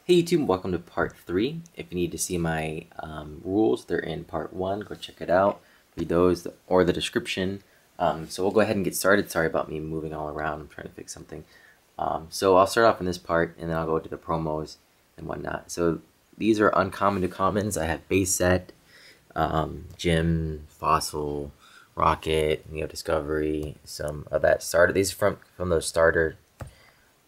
Hey YouTube, welcome to part 3. If you need to see my rules, they're in part 1. Go check it out. Read those or the description. So we'll go ahead and get started. Sorry about me moving all around. I'm trying to fix something. So I'll start off in this part and then I'll go to the promos and whatnot. So these are uncommon to commons. I have base set, gym, fossil, rocket, discovery, some of that starter. These are from those starter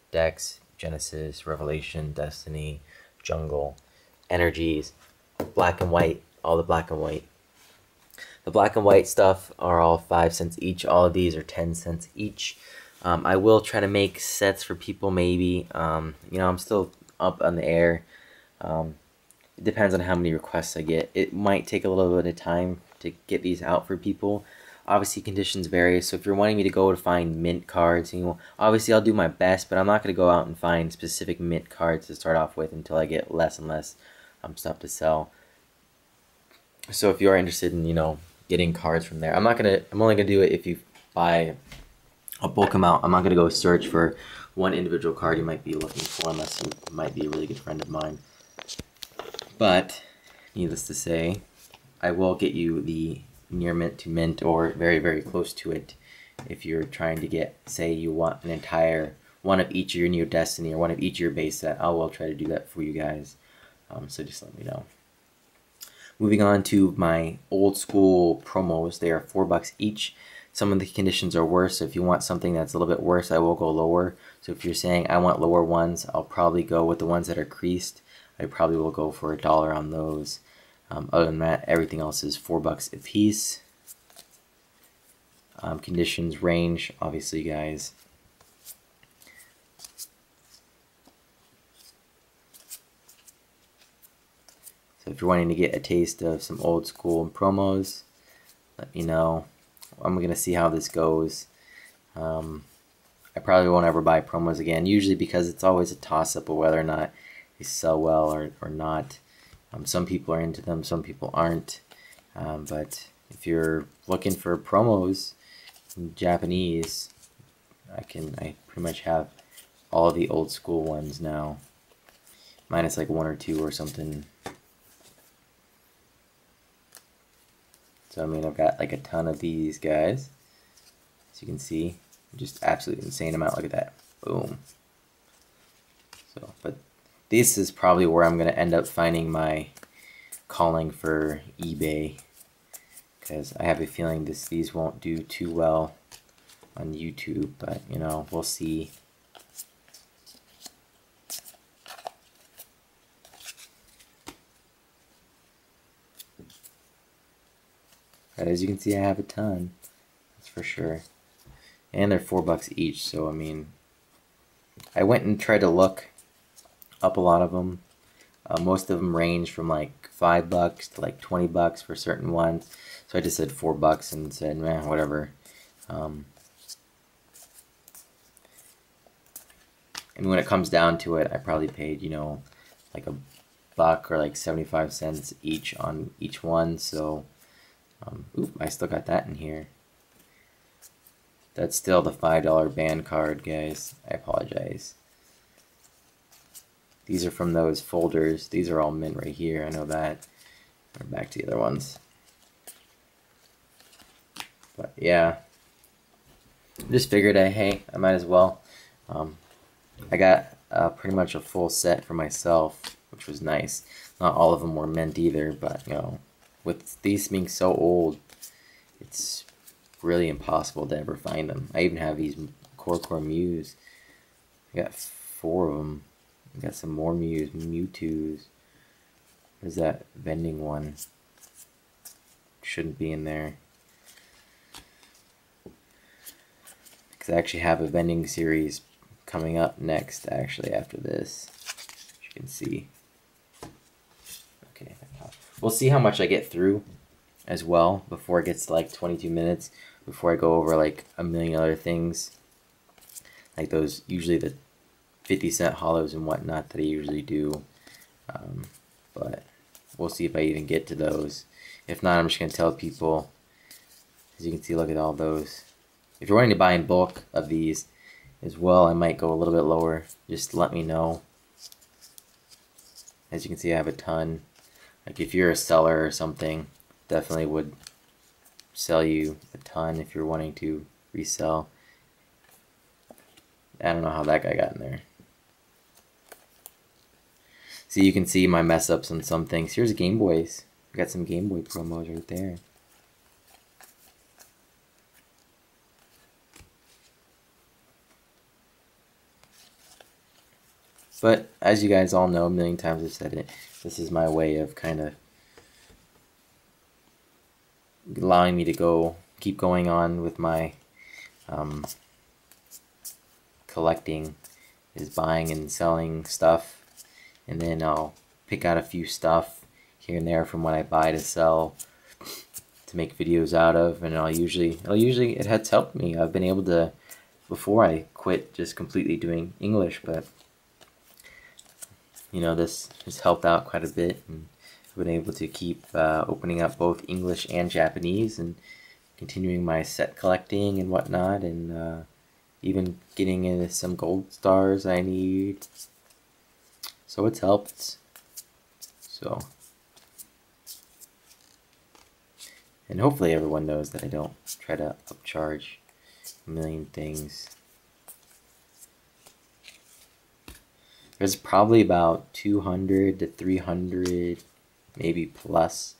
decks. Genesis, Revelation, Destiny, Jungle, Energies, Black and White, all the Black and White. The Black and White stuff are all 5 cents each. All of these are 10 cents each. I will try to make sets for people maybe. I'm still up on the air. It depends on how many requests I get. It might take a little bit of time to get these out for people. Obviously, conditions vary, so if you're wanting me to go to find mint cards, obviously I'll do my best, but I'm not going to go out and find specific mint cards to start off with until I get less and less stuff to sell. So if you are interested in, getting cards from there, I'm only going to do it if you buy a bulk amount. I'm not going to go search for one individual card you might be looking for unless you might be a really good friend of mine. But, needless to say, I will get you the near mint to mint or very, very close to it if you're trying to get, say you want an entire one of each of your Neo Destiny or one of each of your base set. I will try to do that for you guys, so just let me know. Moving on to my old school promos, they are $4 each. Some of the conditions are worse, so if you want something that's a little bit worse, I will go lower. So if you're saying I want lower ones, I'll probably go with the ones that are creased. I probably will go for $1 on those. Other than that, everything else is $4 a piece. Conditions range, obviously, guys. So if you're wanting to get a taste of some old school promos, let me know. I'm going to see how this goes. I probably won't ever buy promos again, usually because it's always a toss-up of whether or not they sell well or not. Some people are into them, some people aren't. But if you're looking for promos in Japanese, I pretty much have all the old school ones now, minus like 1 or 2 or something. So I've got like a ton of these guys, as you can see, just absolutely insane amount. Look at that, boom. So, but this is probably where I'm going to end up finding my calling for eBay, because I have a feeling these won't do too well on YouTube, but we'll see. But as you can see, I have a ton, that's for sure. And they're $4 each, so I went and tried to look up a lot of them. Most of them range from like $5 to like $20 for certain ones. So I just said $4 and said, man, whatever. And when it comes down to it, I probably paid, like $1 or like 75 cents each on each one. So, oop, I still got that in here. That's still the $5 band card, guys. I apologize. These are from those folders. These are all mint right here. I know that. We're back to the other ones. But yeah, just figured, hey, I might as well. I got pretty much a full set for myself, which was nice. Not all of them were mint either, but with these being so old, it's really impossible to ever find them. I even have these Core Mews. I got 4 of them. I got some more Mewtwo's. There's that vending one. Shouldn't be in there. Because I actually have a vending series coming up next, actually, after this. As you can see. Okay. We'll see how much I get through as well before it gets to like 22 minutes. Before I go over like a million other things. Like those, usually the 50-cent holos and whatnot that I usually do, but we'll see if I even get to those. If not, I'm just going to tell people. As you can see, look at all those. If you're wanting to buy in bulk of these as well, I might go a little bit lower. Just let me know. As you can see, I have a ton. Like if you're a seller or something, definitely would sell you a ton if you're wanting to resell. I don't know how that guy got in there. So you can see my mess ups on some things. Here's Game Boys. I got some Game Boy promos right there. But as you guys all know, a million times I've said it, this is my way of kind of allowing me to keep going on with my collecting, is buying and selling stuff. And then I'll pick out a few stuff here and there from what I buy to sell to make videos out of, and it has helped me. I've been able to, before I quit just completely doing English, but you know, this has helped out quite a bit, and I've been able to keep opening up both English and Japanese and continuing my set collecting and whatnot, and even getting into some gold stars I need. So it's helped. So, and hopefully everyone knows that I don't try to upcharge a million things. There's probably about 200 to 300, maybe plus,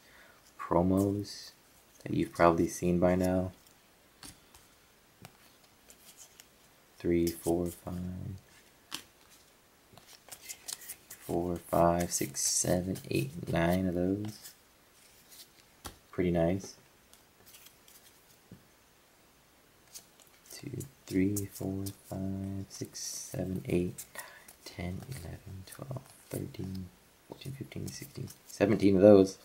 promos that you've probably seen by now. 3, 4, 5. 4, 5, 6, 7, 8, 9 of those. Pretty nice. 2, 3, 4, 5, 6, 7, 8, 10, 11, 12, 13, 14, 15, 16, 17 of those.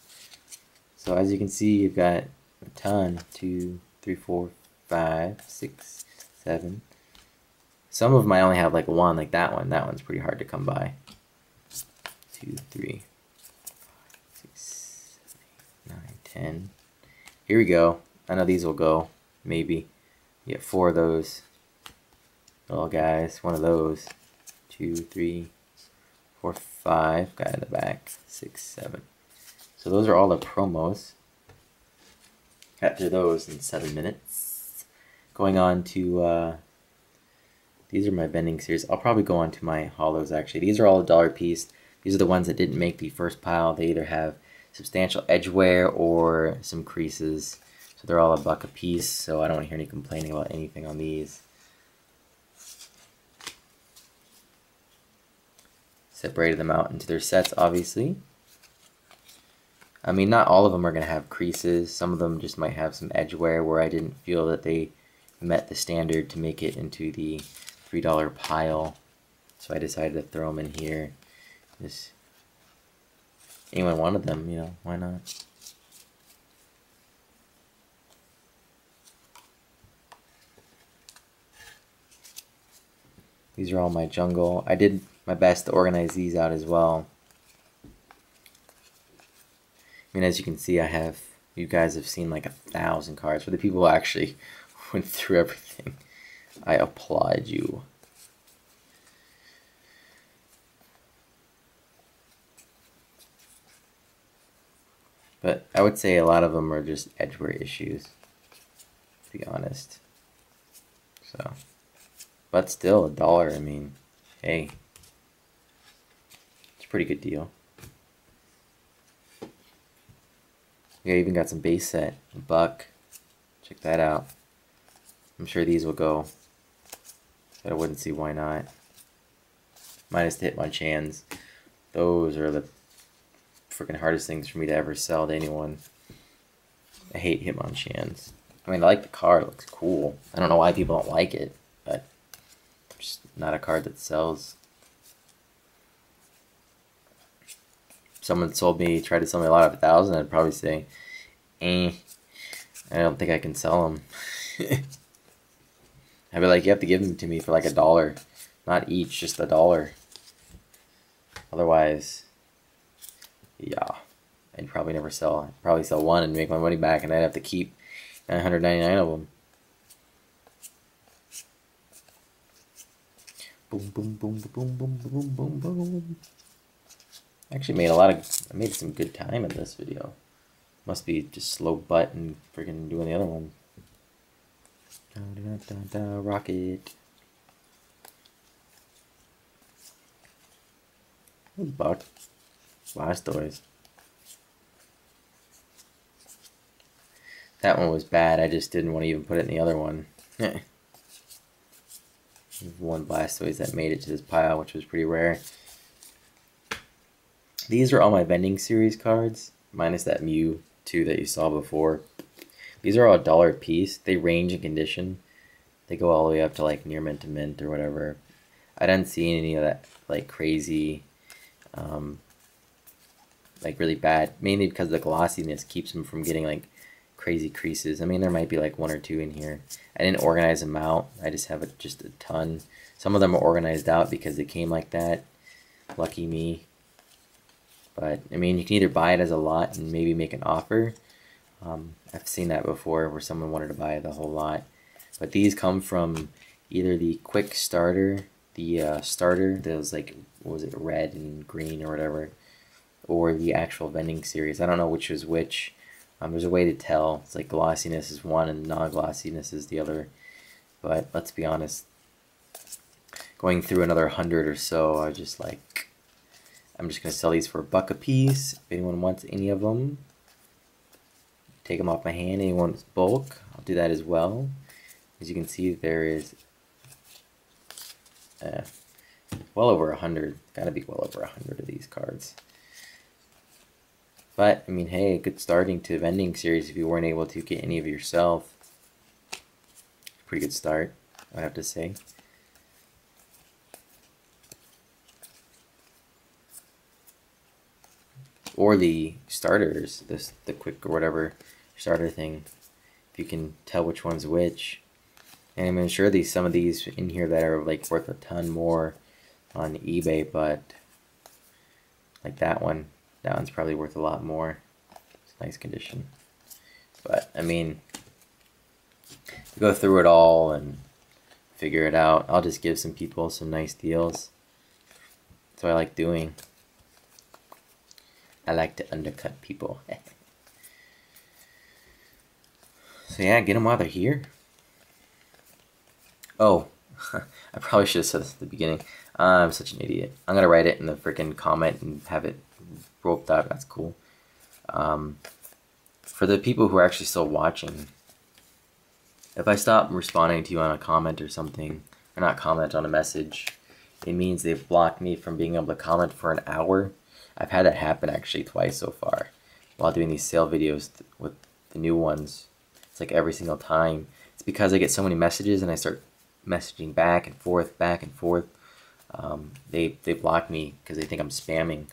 So as you can see, you've got a ton. 2, 3, 4, 5, 6, 7. Some of them I only have like one, like that one. That one's pretty hard to come by. 2, 3, 6, 7, 8, 9, 10. Here we go. I know these will go. Maybe. You get 4 of those little guys. 1 of those. 2, 3, 4, 5. Guy in the back. 6, 7. So those are all the promos. Got through those in 7 minutes. Going on to these are my bending series. I'll probably go on to my holos actually. These are all $1 piece. These are the ones that didn't make the first pile. They either have substantial edge wear or some creases. So they're all $1 a piece, so I don't want to hear any complaining about anything on these. Separated them out into their sets, obviously. I mean, not all of them are going to have creases. Some of them just might have some edge wear where I didn't feel that they met the standard to make it into the $3 pile. So I decided to throw them in here. Just anyone wanted them, you know, why not? These are all my jungle. I did my best to organize these out as well. I mean, as you can see, you guys have seen like 1,000 cards. For the people who actually went through everything, I applaud you. But I would say a lot of them are just edgeware issues, to be honest. So, but still $1. I mean, hey, it's a pretty good deal. Yeah, even got some base set, $1. Check that out. I'm sure these will go. But I wouldn't see why not. Minus the Hitmonchan's. Those are the freaking hardest things for me to ever sell to anyone. I hate Hitmonchan's. I mean, I like the card. It looks cool. I don't know why people don't like it, but it's just not a card that sells. If someone tried to sell me a lot of 1,000, I'd probably say, I don't think I can sell them. I'd be like, you have to give them to me for like $1. Not each, just $1. Otherwise, yeah, I'd probably never sell. I'd probably sell one and make my money back, and I'd have to keep 999 of them. Boom, boom, boom, boom, boom, boom, boom, boom. Actually I made some good time in this video. Must be just slow butt and freaking doing the other one. Rocket. Buck. Blastoise. That one was bad. I just didn't want to even put it in the other one. One Blastoise that made it to this pile, which was pretty rare. These are all my vending series cards, minus that Mewtwo that you saw before. These are all $1 a piece. They range in condition. They go all the way up to like near mint to mint or whatever. I didn't see any of that like crazy, like really bad. Mainly because the glossiness keeps them from getting like crazy creases. I mean, there might be like 1 or 2 in here. I didn't organize them out. I just have just a ton. Some of them are organized out because they came like that. Lucky me. But I mean, you can either buy it as a lot and maybe make an offer. I've seen that before where someone wanted to buy the whole lot. But these come from either the quick starter, the starter that was like, what was it, red and green or whatever, or the actual vending series. I don't know which is which. There's a way to tell. It's like glossiness is one and non-glossiness is the other. But let's be honest, going through another 100 or so, I'm just going to sell these for $1 a piece. If anyone wants any of them, take them off my hand. Anyone wants bulk, I'll do that as well. As you can see, there is well over 100. Gotta be well over 100 of these cards. But, I mean, hey, good starting to vending series if you weren't able to get any of it yourself. Pretty good start, I have to say. Or the starters, the quick or whatever starter thing, if you can tell which one's which. And I'm sure some of these in here that are like worth a ton more on eBay, but like that one's probably worth a lot more. It's nice condition. But I mean, to go through it all and figure it out, I'll just give some people some nice deals. That's what I like doing. I like to undercut people. So yeah, get them while they're here. Oh, I probably should have said this at the beginning. I'm such an idiot. I'm going to write it in the freaking comment and have it roped out. That's cool. For the people who are actually still watching, if I stop responding to you on a comment or something, or not comment, on a message, it means they've blocked me from being able to comment for an hour. I've had that happen actually twice so far while doing these sale videos with the new ones. It's like every single time. It's because I get so many messages and I start messaging back and forth. They block me because they think I'm spamming.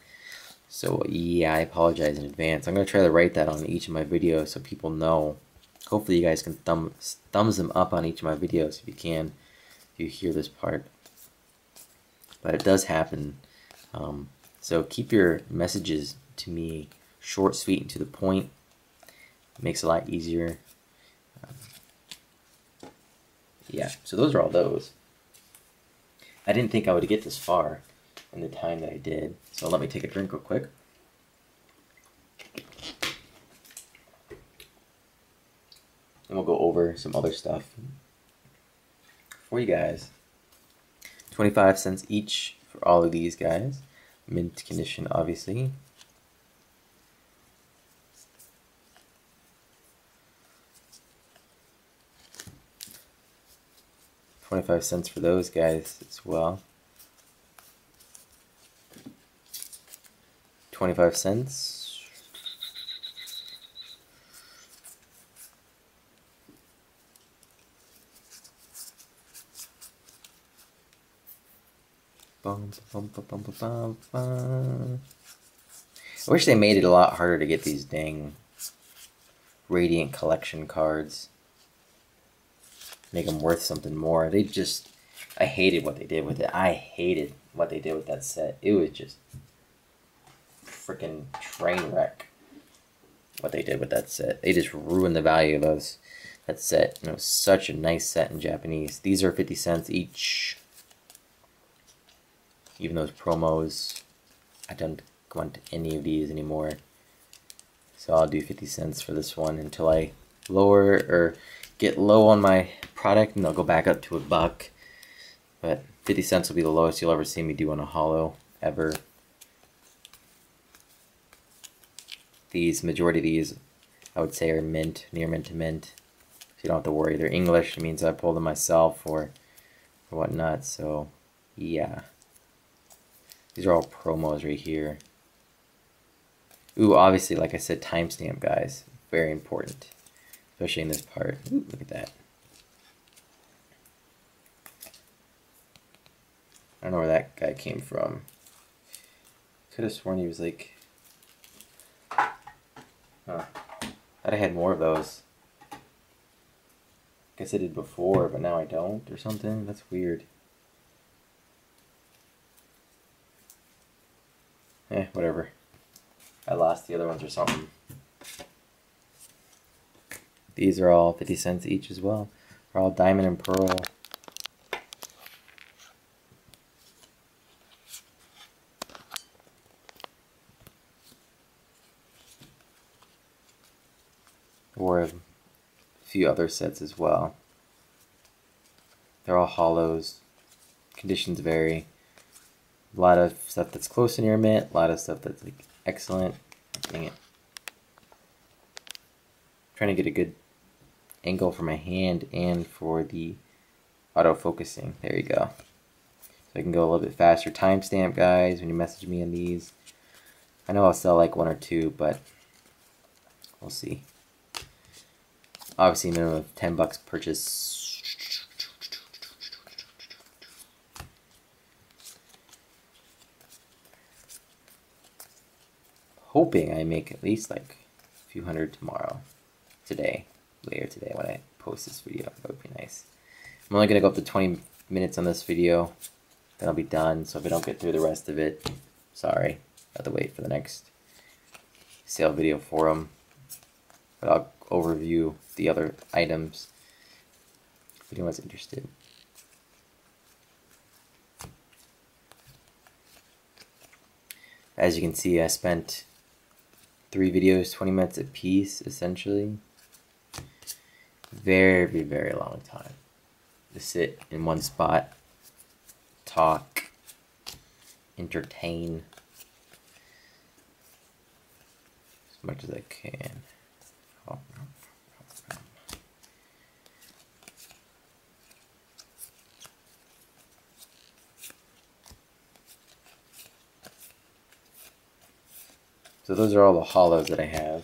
So yeah, I apologize in advance. I'm going to try to write that on each of my videos so people know. Hopefully you guys can thumbs them up on each of my videos if you can, if you hear this part. But it does happen. So keep your messages to me short, sweet, and to the point. It makes it a lot easier. Yeah, so those are all those. I didn't think I would get this far in the time that I did. So let me take a drink real quick. And we'll go over some other stuff for you guys. 25 cents each for all of these guys. Mint condition, obviously. $0.25 for those guys as well. 25 cents. I wish they made it a lot harder to get these dang Radiant collection cards. Make them worth something more. They just... I hated what they did with it. I hated what they did with that set. It was just freaking train wreck what they did with that set. They just ruined the value of that set. And it was such a nice set in Japanese. These are 50 cents each. Even those promos, I don't want any of these anymore. So I'll do 50 cents for this one until I lower or get low on my product, and they'll go back up to $1. But 50 cents will be the lowest you'll ever see me do on a holo ever. These, majority of these, I would say are mint, near mint to mint. So you don't have to worry. They're English. It means I pulled them myself or whatnot. So yeah. These are all promos right here. Ooh, obviously, like I said, timestamp, guys. Very important. Especially in this part. Ooh, look at that. I don't know where that guy came from. Could have sworn he was like... Huh. Thought I had more of those. Guess I did before, but now I don't or something. That's weird. Whatever. I lost the other ones or something. These are all 50 cents each as well. They're all diamond and pearl. Or a few other sets as well. They're all holos. Conditions vary. A lot of stuff that's close to near mint. A lot of stuff that's like excellent. Dang it. Trying to get a good angle for my hand and for the auto focusing. There you go. So I can go a little bit faster. Timestamp, guys, when you message me on these. I know I'll sell like 1 or 2, but we'll see. Obviously, minimum of $10 purchase. Hoping I make at least like a few hundred tomorrow. Later today when I post this video. That would be nice. I'm only going to go up to 20 minutes on this video. Then I'll be done. So if I don't get through the rest of it, sorry. I have to wait for the next sale video for them. But I'll overview the other items if anyone's interested. As you can see, I spent 3 videos, 20 minutes a piece, essentially. Very, very long time to sit in one spot, talk, entertain as much as I can. So those are all the holos that I have.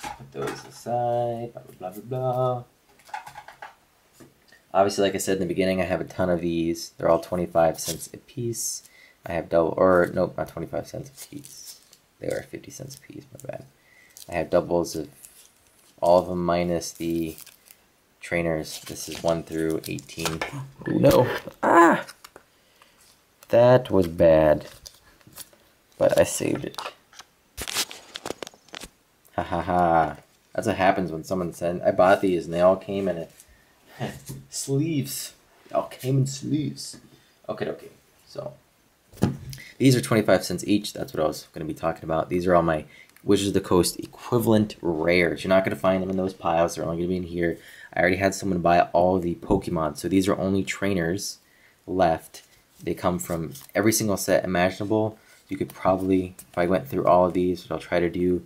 Put those aside, blah, blah, blah, blah. Obviously, like I said in the beginning, I have a ton of these. They're all 25 cents a piece. I have double, or nope, not 25 cents a piece. They are 50 cents a piece, my bad. I have doubles of all of them minus the trainers. This is 1 through 18. Oh no. Ah! That was bad. But I saved it. Ha ha ha. That's what happens when someone said, I bought these and they all came in sleeves. They all came in sleeves. Okay. So, these are 25 cents each. That's what I was going to be talking about. These are all my Wizards of the Coast equivalent rares. You're not going to find them in those piles. They're only going to be in here. I already had someone buy all the Pokemon. So these are only trainers left. They come from every single set imaginable. You could probably, if I went through all of these, what I'll try to do,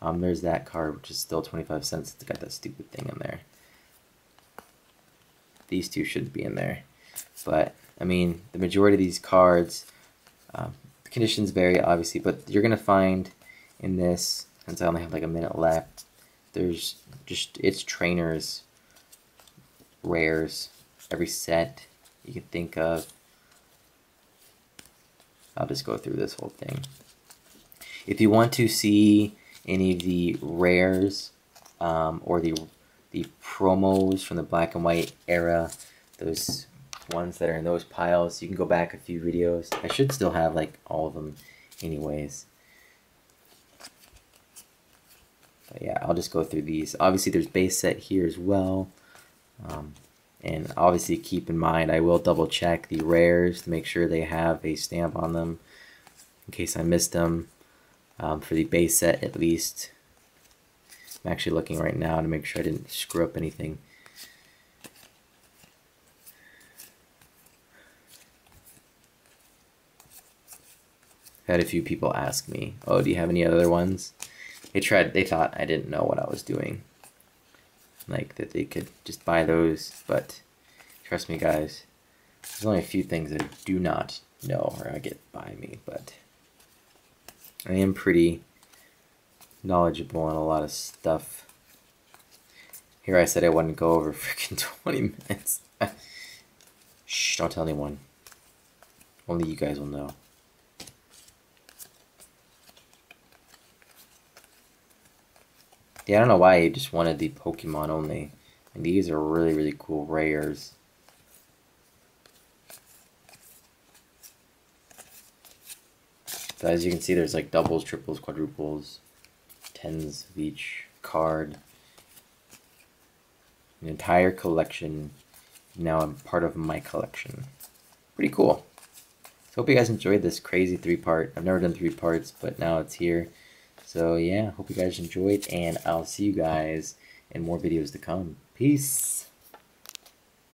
there's that card, which is still 25 cents. It's got that stupid thing in there. These two shouldn't be in there. But, I mean, the majority of these cards, the conditions vary, obviously, but you're going to find in this, since I only have like a minute left, there's just, it's trainers, rares, every set you can think of. I'll just go through this whole thing. If you want to see any of the rares or the promos from the black and white era, those ones that are in those piles, you can go back a few videos. I should still have like all of them anyways. But yeah, I'll just go through these. Obviously there's base set here as well. And obviously keep in mind, I will double check the rares to make sure they have a stamp on them in case I missed them, for the base set at least. I'm actually looking right now to make sure I didn't screw up anything. I've had a few people ask me, oh, do you have any other ones? They thought I didn't know what I was doing. Like that they could just buy those, but trust me guys, there's only a few things that I do not know or I get by me, but I am pretty knowledgeable on a lot of stuff. Here I said I wouldn't go over freaking 20 minutes. Shh, don't tell anyone. Only you guys will know. Yeah, I don't know why I just wanted the Pokemon only. And these are really, really cool rares. So as you can see, there's like doubles, triples, quadruples, tens of each card. An entire collection. Now I'm part of my collection. Pretty cool. So hope you guys enjoyed this crazy 3-part. I've never done 3 parts, but now it's here. So yeah, hope you guys enjoyed, and I'll see you guys in more videos to come. Peace!